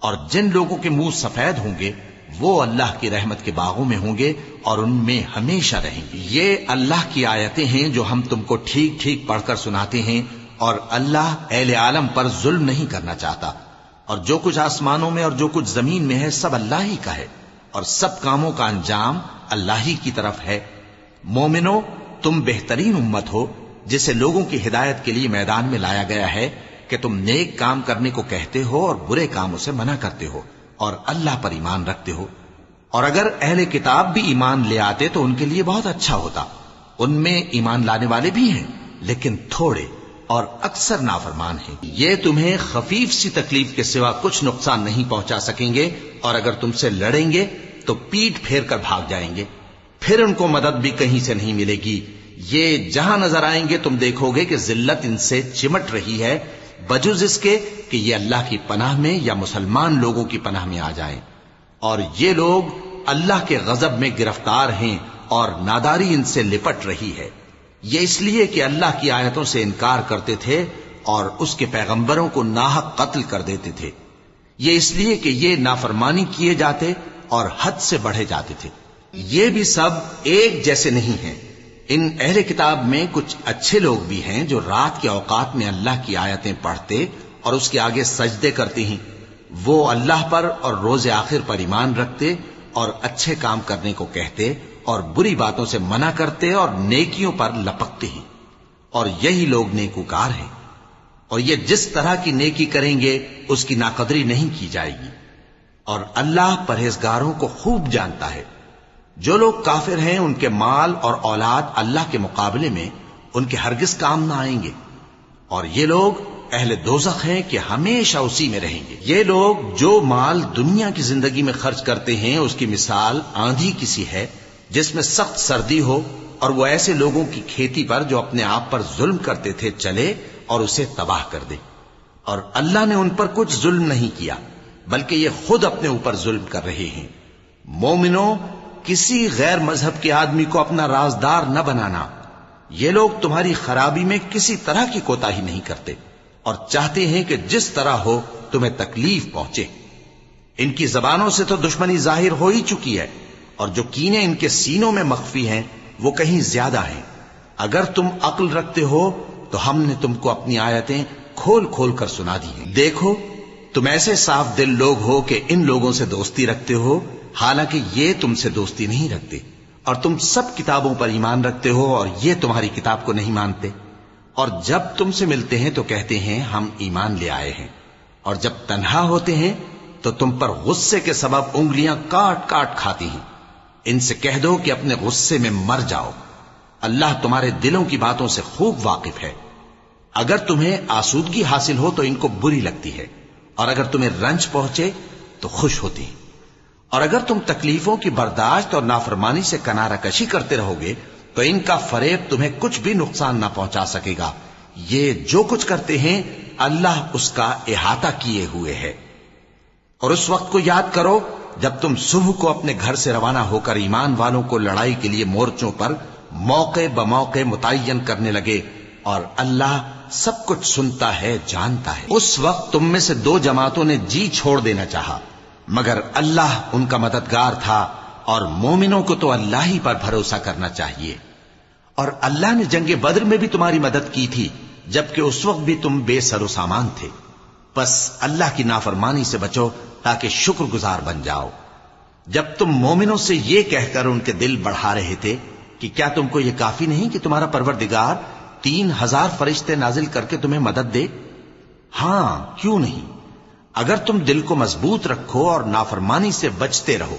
[SPEAKER 1] اور جن لوگوں کے منہ سفید ہوں گے وہ اللہ کی رحمت کے باغوں میں ہوں گے اور ان میں ہمیشہ رہیں گے۔ یہ اللہ کی آیتیں ہیں جو ہم تم کو ٹھیک ٹھیک پڑھ کر سناتے ہیں، اور اللہ اہل عالم پر ظلم نہیں کرنا چاہتا، اور جو کچھ آسمانوں میں اور جو کچھ زمین میں ہے سب اللہ ہی کا ہے، اور سب کاموں کا انجام اللہ ہی کی طرف ہے۔ مومنو، تم بہترین امت ہو جسے لوگوں کی ہدایت کے لیے میدان میں لایا گیا ہے کہ تم نیک کام کرنے کو کہتے ہو اور برے کاموں سے منع کرتے ہو اور اللہ پر ایمان رکھتے ہو۔ اور اگر اہل کتاب بھی ایمان لے آتے تو ان کے لیے بہت اچھا ہوتا، ان میں ایمان لانے والے بھی ہیں لیکن تھوڑے اور اکثر نافرمان ہیں۔ یہ تمہیں خفیف سی تکلیف کے سوا کچھ نقصان نہیں پہنچا سکیں گے، اور اگر تم سے لڑیں گے تو پیٹ پھیر کر بھاگ جائیں گے، پھر ان کو مدد بھی کہیں سے نہیں ملے گی۔ یہ جہاں نظر آئیں گے تم دیکھو گے کہ ذلت ان سے چمٹ رہی ہے، بجز اس کے کہ یہ اللہ کی پناہ میں یا مسلمان لوگوں کی پناہ میں آ جائیں۔ اور یہ لوگ اللہ کے غضب میں گرفتار ہیں اور ناداری ان سے لپٹ رہی ہے۔ یہ اس لیے کہ اللہ کی آیتوں سے انکار کرتے تھے اور اس کے پیغمبروں کو ناحق قتل کر دیتے تھے۔ یہ اس لیے کہ یہ نافرمانی کیے جاتے اور حد سے بڑھے جاتے تھے۔ یہ بھی سب ایک جیسے نہیں ہیں۔ ان اہل کتاب میں کچھ اچھے لوگ بھی ہیں جو رات کے اوقات میں اللہ کی آیتیں پڑھتے اور اس کے آگے سجدے کرتے ہیں۔ وہ اللہ پر اور روز آخر پر ایمان رکھتے اور اچھے کام کرنے کو کہتے اور بری باتوں سے منع کرتے اور نیکیوں پر لپکتے ہیں، اور یہی لوگ نیکوکار ہیں۔ اور یہ جس طرح کی نیکی کریں گے اس کی ناقدری نہیں کی جائے گی، اور اللہ پرہیزگاروں کو خوب جانتا ہے۔ جو لوگ کافر ہیں ان کے مال اور اولاد اللہ کے مقابلے میں ان کے ہرگز کام نہ آئیں گے، اور یہ لوگ اہل دوزخ ہیں کہ ہمیشہ اسی میں رہیں گے۔ یہ لوگ جو مال دنیا کی زندگی میں خرچ کرتے ہیں اس کی مثال آندھی کسی ہے جس میں سخت سردی ہو، اور وہ ایسے لوگوں کی کھیتی پر جو اپنے آپ پر ظلم کرتے تھے چلے اور اسے تباہ کر دے۔ اور اللہ نے ان پر کچھ ظلم نہیں کیا بلکہ یہ خود اپنے اوپر ظلم کر رہے ہیں۔ مومنوں، کسی غیر مذہب کے آدمی کو اپنا رازدار نہ بنانا۔ یہ لوگ تمہاری خرابی میں کسی طرح کی کوتاہی نہیں کرتے اور چاہتے ہیں کہ جس طرح ہو تمہیں تکلیف پہنچے۔ ان کی زبانوں سے تو دشمنی ظاہر ہو ہی چکی ہے، اور جو کینے ان کے سینوں میں مخفی ہیں وہ کہیں زیادہ ہیں۔ اگر تم عقل رکھتے ہو تو ہم نے تم کو اپنی آیتیں کھول کھول کر سنا دی ہیں۔ دیکھو، تم ایسے صاف دل لوگ ہو کہ ان لوگوں سے دوستی رکھتے ہو، حالانکہ یہ تم سے دوستی نہیں رکھتے، اور تم سب کتابوں پر ایمان رکھتے ہو اور یہ تمہاری کتاب کو نہیں مانتے۔ اور جب تم سے ملتے ہیں تو کہتے ہیں ہم ایمان لے آئے ہیں، اور جب تنہا ہوتے ہیں تو تم پر غصے کے سبب انگلیاں کاٹ کاٹ کھاتی ہیں۔ ان سے کہہ دو کہ اپنے غصے میں مر جاؤ، اللہ تمہارے دلوں کی باتوں سے خوب واقف ہے۔ اگر تمہیں آسودگی حاصل ہو تو ان کو بری لگتی ہے، اور اگر تمہیں رنج پہنچے تو خوش ہوتی ہیں۔ اور اگر تم تکلیفوں کی برداشت اور نافرمانی سے کنارہ کشی کرتے رہو گے تو ان کا فریب تمہیں کچھ بھی نقصان نہ پہنچا سکے گا۔ یہ جو کچھ کرتے ہیں اللہ اس کا احاطہ کیے ہوئے ہے۔ اور اس وقت کو یاد کرو جب تم صبح کو اپنے گھر سے روانہ ہو کر ایمان والوں کو لڑائی کے لیے مورچوں پر موقع بموقع متعین کرنے لگے، اور اللہ سب کچھ سنتا ہے، جانتا ہے۔ اس وقت تم میں سے دو جماعتوں نے جی چھوڑ دینا چاہا، مگر اللہ ان کا مددگار تھا، اور مومنوں کو تو اللہ ہی پر بھروسہ کرنا چاہیے۔ اور اللہ نے جنگ بدر میں بھی تمہاری مدد کی تھی جبکہ اس وقت بھی تم بے سر و سامان تھے۔ بس اللہ کی نافرمانی سے بچو تاکہ شکر گزار بن جاؤ۔ جب تم مومنوں سے یہ کہہ کر ان کے دل بڑھا رہے تھے کہ کیا تم کو یہ کافی نہیں کہ تمہارا پروردگار 3000 فرشتے نازل کر کے تمہیں مدد دے؟ ہاں، کیوں نہیں؟ اگر تم دل کو مضبوط رکھو اور نافرمانی سے بچتے رہو،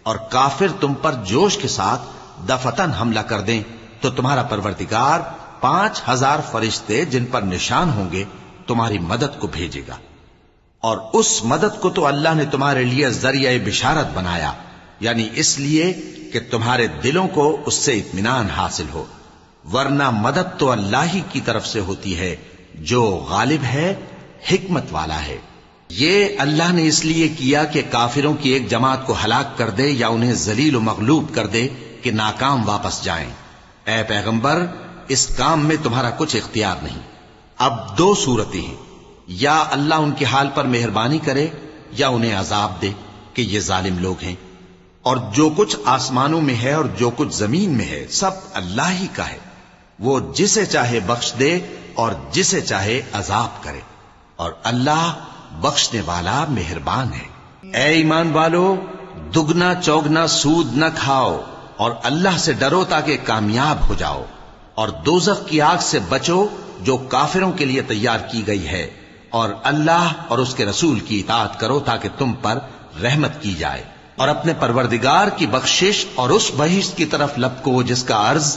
[SPEAKER 1] اور کافر تم پر جوش کے ساتھ دفتن حملہ کر دیں تو تمہارا پروردگار 5000 فرشتے جن پر نشان ہوں گے تمہاری مدد کو بھیجے گا۔ اور اس مدد کو تو اللہ نے تمہارے لیے ذریعہ بشارت بنایا، یعنی اس لیے کہ تمہارے دلوں کو اس سے اطمینان حاصل ہو، ورنہ مدد تو اللہ ہی کی طرف سے ہوتی ہے جو غالب ہے، حکمت والا ہے۔ یہ اللہ نے اس لیے کیا کہ کافروں کی ایک جماعت کو ہلاک کر دے یا انہیں ذلیل و مغلوب کر دے کہ ناکام واپس جائیں۔ اے پیغمبر، اس کام میں تمہارا کچھ اختیار نہیں۔ اب دو صورتیں ہیں، یا اللہ ان کے حال پر مہربانی کرے یا انہیں عذاب دے کہ یہ ظالم لوگ ہیں۔ اور جو کچھ آسمانوں میں ہے اور جو کچھ زمین میں ہے سب اللہ ہی کا ہے، وہ جسے چاہے بخش دے اور جسے چاہے عذاب کرے، اور اللہ بخشنے والا مہربان ہے۔ اے ایمان والو، دگنا چوگنا سود نہ کھاؤ اور اللہ سے ڈرو تاکہ کامیاب ہو جاؤ، اور دوزخ کی آگ سے بچو جو کافروں کے لیے تیار کی گئی ہے، اور اللہ اور اس کے رسول کی اطاعت کرو تاکہ تم پر رحمت کی جائے، اور اپنے پروردگار کی بخشش اور اس بہشت کی طرف لپکو جس کا عرض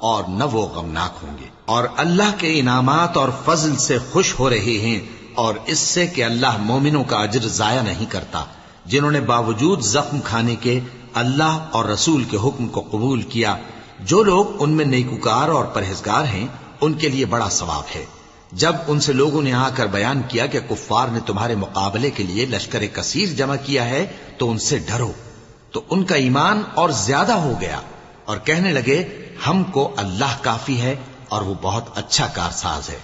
[SPEAKER 1] اور نہ وہ غمناک ہوں گے۔ اور اللہ کے انعامات اور فضل سے خوش ہو رہے ہیں، اور اس سے کہ اللہ مومنوں کا اجر ضائع نہیں کرتا، جنہوں نے باوجود زخم کھانے کے اللہ اور رسول کے حکم کو قبول کیا۔ جو لوگ ان میں نیکوکار اور پرہیزگار ہیں ان کے لیے بڑا ثواب ہے۔ جب ان سے لوگوں نے آ کر بیان کیا کہ کفار نے تمہارے مقابلے کے لیے لشکر کثیر جمع کیا ہے تو ان سے ڈرو، تو ان کا ایمان اور زیادہ ہو گیا اور کہنے لگے ہم کو اللہ کافی ہے اور وہ بہت اچھا کارساز ہے۔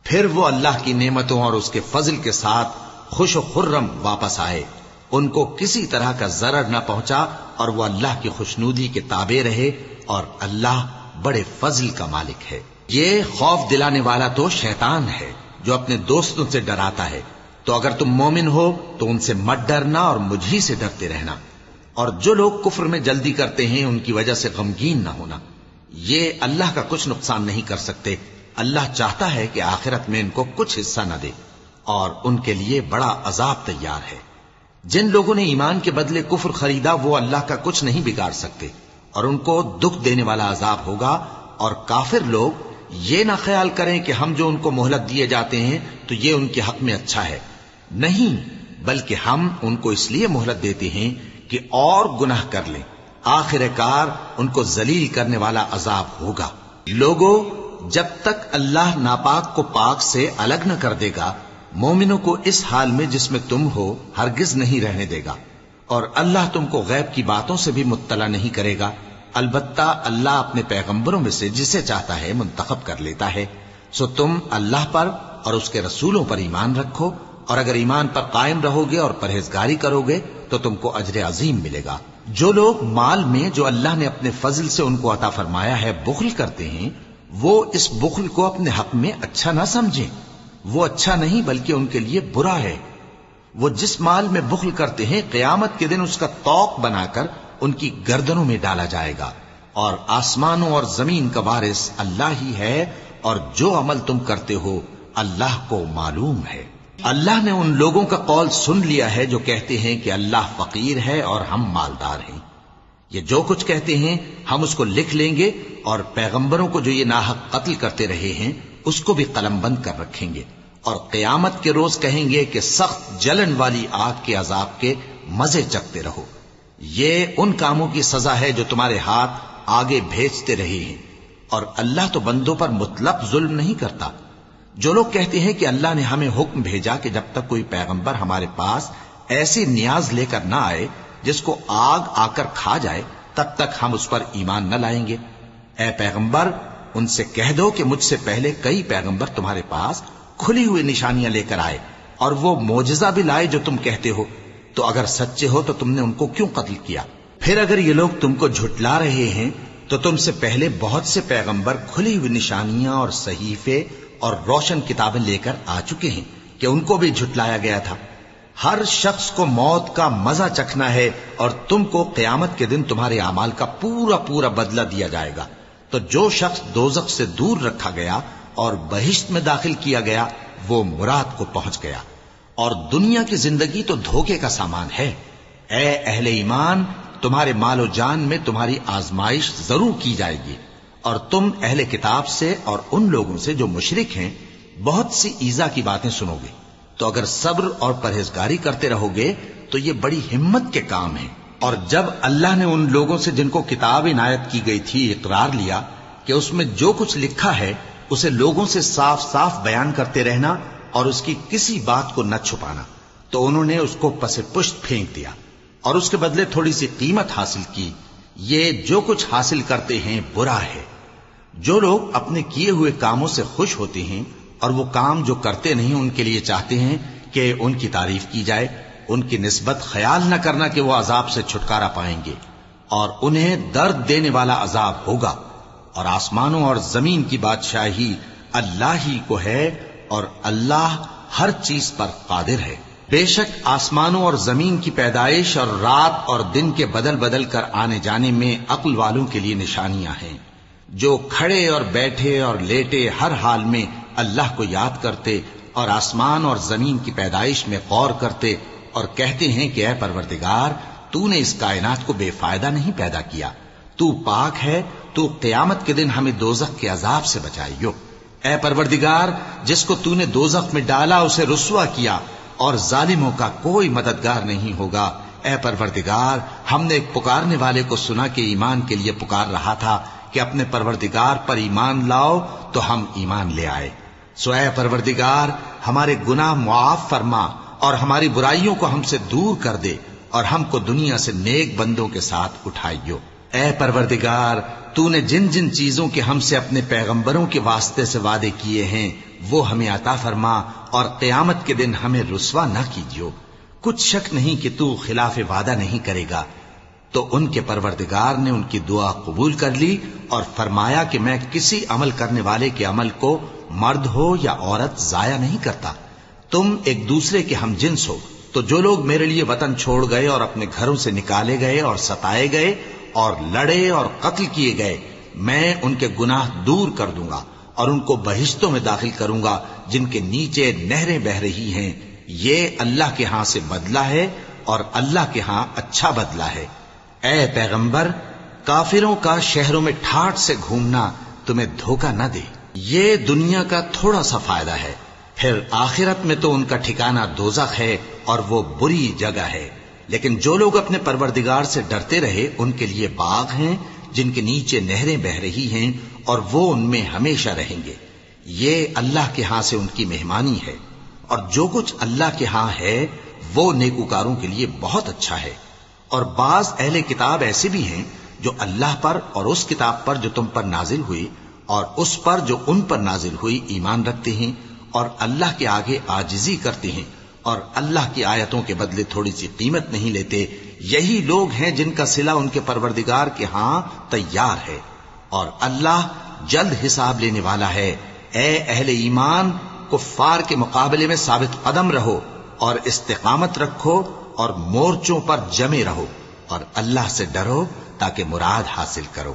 [SPEAKER 1] پھر وہ اللہ کی نعمتوں اور اس کے فضل کے ساتھ خوش و خرم واپس آئے، ان کو کسی طرح کا ضرر نہ پہنچا اور وہ اللہ کی خوشنودی کے تابع رہے، اور اللہ بڑے فضل کا مالک ہے۔ یہ خوف دلانے والا تو شیطان ہے جو اپنے دوستوں سے ڈراتا ہے، تو اگر تم مومن ہو تو ان سے مت ڈرنا اور مجھ ہی سے ڈرتے رہنا، اور جو لوگ کفر میں جلدی کرتے ہیں ان کی وجہ سے غمگین نہ ہونا، یہ اللہ کا کچھ نقصان نہیں کر سکتے۔ اللہ چاہتا ہے کہ آخرت میں ان کو کچھ حصہ نہ دے، اور ان کے لیے بڑا عذاب تیار ہے۔ جن لوگوں نے ایمان کے بدلے کفر خریدا وہ اللہ کا کچھ نہیں بگاڑ سکتے، اور ان کو دکھ دینے والا عذاب ہوگا۔ اور کافر لوگ یہ نہ خیال کریں کہ ہم جو ان کو مہلت دیے جاتے ہیں تو یہ ان کے حق میں اچھا ہے، نہیں، بلکہ ہم ان کو اس لیے مہلت دیتے ہیں کہ اور گناہ کر لیں، آخر کار ان کو ذلیل کرنے والا عذاب ہوگا۔ لوگوں، جب تک اللہ ناپاک کو پاک سے الگ نہ کر دے گا، مومنوں کو اس حال میں جس میں تم ہو ہرگز نہیں رہنے دے گا، اور اللہ تم کو غیب کی باتوں سے بھی مطلع نہیں کرے گا۔ البتہ اللہ اپنے پیغمبروں میں سے جسے چاہتا ہے منتخب کر لیتا ہے۔ سو تم اللہ پر اور اس کے رسولوں پر ایمان رکھو، اور اگر ایمان پر قائم رہو گے اور پرہیزگاری کرو گے تو تم کو اجر عظیم ملے گا۔ جو لوگ مال میں جو اللہ نے اپنے فضل سے ان کو عطا فرمایا ہے بخل کرتے ہیں، وہ اس بخل کو اپنے حق میں اچھا نہ سمجھیں، وہ اچھا نہیں بلکہ ان کے لیے برا ہے۔ وہ جس مال میں بخل کرتے ہیں قیامت کے دن اس کا طوق بنا کر ان کی گردنوں میں ڈالا جائے گا، اور آسمانوں اور زمین کا وارث اللہ ہی ہے، اور جو عمل تم کرتے ہو اللہ کو معلوم ہے۔ اللہ نے ان لوگوں کا قول سن لیا ہے جو کہتے ہیں کہ اللہ فقیر ہے اور ہم مالدار ہیں۔ یہ جو کچھ کہتے ہیں ہم اس کو لکھ لیں گے، اور پیغمبروں کو جو یہ ناحق قتل کرتے رہے ہیں اس کو بھی قلم بند کر رکھیں گے، اور قیامت کے روز کہیں گے کہ سخت جلن والی آگ کے عذاب کے مزے چکھتے رہو۔ یہ ان کاموں کی سزا ہے جو تمہارے ہاتھ آگے بھیجتے رہے ہیں، اور اللہ تو بندوں پر مطلق ظلم نہیں کرتا۔ جو لوگ کہتے ہیں کہ اللہ نے ہمیں حکم بھیجا کہ جب تک کوئی پیغمبر ہمارے پاس ایسی نیاز لے کر نہ آئے جس کو آگ آ کر کھا جائے تب تک ہم اس پر ایمان نہ لائیں گے، اے پیغمبر ان سے کہہ دو کہ مجھ سے پہلے کئی پیغمبر تمہارے پاس کھلی ہوئی نشانیاں لے کر آئے، اور وہ معجزہ بھی لائے جو تم کہتے ہو، تو اگر سچے ہو تو تم نے ان کو کیوں قتل کیا؟ پھر اگر یہ لوگ تم کو جھٹلا رہے ہیں تو تم سے پہلے بہت سے پیغمبر کھلی ہوئی نشانیاں اور صحیفے اور روشن کتابیں لے کر آ چکے ہیں کہ ان کو بھی جھٹلایا گیا تھا۔ ہر شخص کو موت کا مزہ چکھنا ہے، اور تم کو قیامت کے دن تمہارے اعمال کا پورا پورا بدلہ دیا جائے گا۔ تو جو شخص دوزخ سے دور رکھا گیا اور بہشت میں داخل کیا گیا وہ مراد کو پہنچ گیا، اور دنیا کی زندگی تو دھوکے کا سامان ہے۔ اے اہل ایمان، تمہارے مال و جان میں تمہاری آزمائش ضرور کی جائے گی، اور تم اہل کتاب سے اور ان لوگوں سے جو مشرک ہیں بہت سی ایذا کی باتیں سنو گے، تو اگر صبر اور پرہیزگاری کرتے رہو گے تو یہ بڑی ہمت کے کام ہیں۔ اور جب اللہ نے ان لوگوں سے جن کو کتاب عنایت کی گئی تھی اقرار لیا کہ اس میں جو کچھ لکھا ہے اسے لوگوں سے صاف صاف بیان کرتے رہنا اور اس کی کسی بات کو نہ چھپانا، تو انہوں نے اس کو پس پشت پھینک دیا اور اس کے بدلے تھوڑی سی قیمت حاصل کی۔ یہ جو کچھ حاصل کرتے ہیں برا ہے۔ جو لوگ اپنے کیے ہوئے کاموں سے خوش ہوتے ہیں اور وہ کام جو کرتے نہیں ان کے لیے چاہتے ہیں کہ ان کی تعریف کی جائے، ان کی نسبت خیال نہ کرنا کہ وہ عذاب سے چھٹکارا پائیں گے، اور انہیں درد دینے والا عذاب ہوگا۔ اور آسمانوں اور زمین کی بادشاہی اللہ ہی کو ہے، اور اللہ ہر چیز پر قادر ہے۔ بے شک آسمانوں اور زمین کی پیدائش اور رات اور دن کے بدل بدل کر آنے جانے میں عقل والوں کے لیے نشانیاں ہیں، جو کھڑے اور بیٹھے اور لیٹے ہر حال میں اللہ کو یاد کرتے اور آسمان اور زمین کی پیدائش میں غور کرتے اور کہتے ہیں کہ اے پروردگار، تو نے اس کائنات کو بے فائدہ نہیں پیدا کیا، تو پاک ہے، تو قیامت کے دن ہمیں دوزخ کے عذاب سے بچائیو۔ اے پروردگار، جس کو تو نے دوزخ میں ڈالا اسے رسوا کیا، اور ظالموں کا کوئی مددگار نہیں ہوگا۔ اے پروردگار، ہم نے ایک پکارنے والے کو سنا کہ ایمان کے لیے پکار رہا تھا کہ اپنے پروردگار پر ایمان لاؤ، تو ہم ایمان لے آئے۔ سو اے پروردگار، ہمارے گناہ معاف فرما اور ہماری برائیوں کو ہم سے دور کر دے، اور ہم کو دنیا سے نیک بندوں کے ساتھ اٹھائیو۔ اے پروردگار، تو نے جن جن چیزوں کے ہم سے اپنے پیغمبروں کے واسطے سے وعدے کیے ہیں وہ ہمیں عطا فرما، اور قیامت کے دن ہمیں رسوا نہ کیجیو۔ کچھ شک نہیں کہ تو خلاف وعدہ نہیں کرے گا۔ تو ان کے پروردگار نے ان کی دعا قبول کر لی اور فرمایا کہ میں کسی عمل کرنے والے کے عمل کو مرد ہو یا عورت ضائع نہیں کرتا۔ تم ایک دوسرے کے ہم جنس ہو، تو جو لوگ میرے لیے وطن چھوڑ گئے اور اپنے گھروں سے نکالے گئے اور ستائے گئے اور لڑے اور قتل کیے گئے، میں ان کے گناہ دور کر دوں گا اور ان کو بہشتوں میں داخل کروں گا جن کے نیچے نہریں بہ رہی ہیں۔ یہ اللہ کے ہاں سے بدلہ ہے اور اللہ کے ہاں اچھا بدلہ ہے۔ اے پیغمبر، کافروں کا شہروں میں ٹھاٹ سے گھومنا تمہیں دھوکہ نہ دے۔ یہ دنیا کا تھوڑا سا فائدہ ہے، پھر آخرت میں تو ان کا ٹھکانہ دوزخ ہے اور وہ بری جگہ ہے۔ لیکن جو لوگ اپنے پروردگار سے ڈرتے رہے ان کے لیے باغ ہیں جن کے نیچے نہریں بہ رہی ہیں، اور وہ ان میں ہمیشہ رہیں گے۔ یہ اللہ کے ہاں سے ان کی مہمانی ہے، اور جو کچھ اللہ کے ہاں ہے وہ نیکوکاروں کے لیے بہت اچھا ہے۔ اور بعض اہل کتاب ایسے بھی ہیں جو اللہ پر اور اس کتاب پر جو تم پر نازل ہوئی اور اس پر جو ان پر نازل ہوئی ایمان رکھتے ہیں، اور اللہ کے آگے عاجزی کرتے ہیں، اور اللہ کی آیتوں کے بدلے تھوڑی سی قیمت نہیں لیتے۔ یہی لوگ ہیں جن کا صلہ ان کے پروردگار کے ہاں تیار ہے، اور اللہ جلد حساب لینے والا ہے۔ اے اہل ایمان، کفار کے مقابلے میں ثابت قدم رہو اور استقامت رکھو اور مورچوں پر جمے رہو، اور اللہ سے ڈرو تاکہ مراد حاصل کرو۔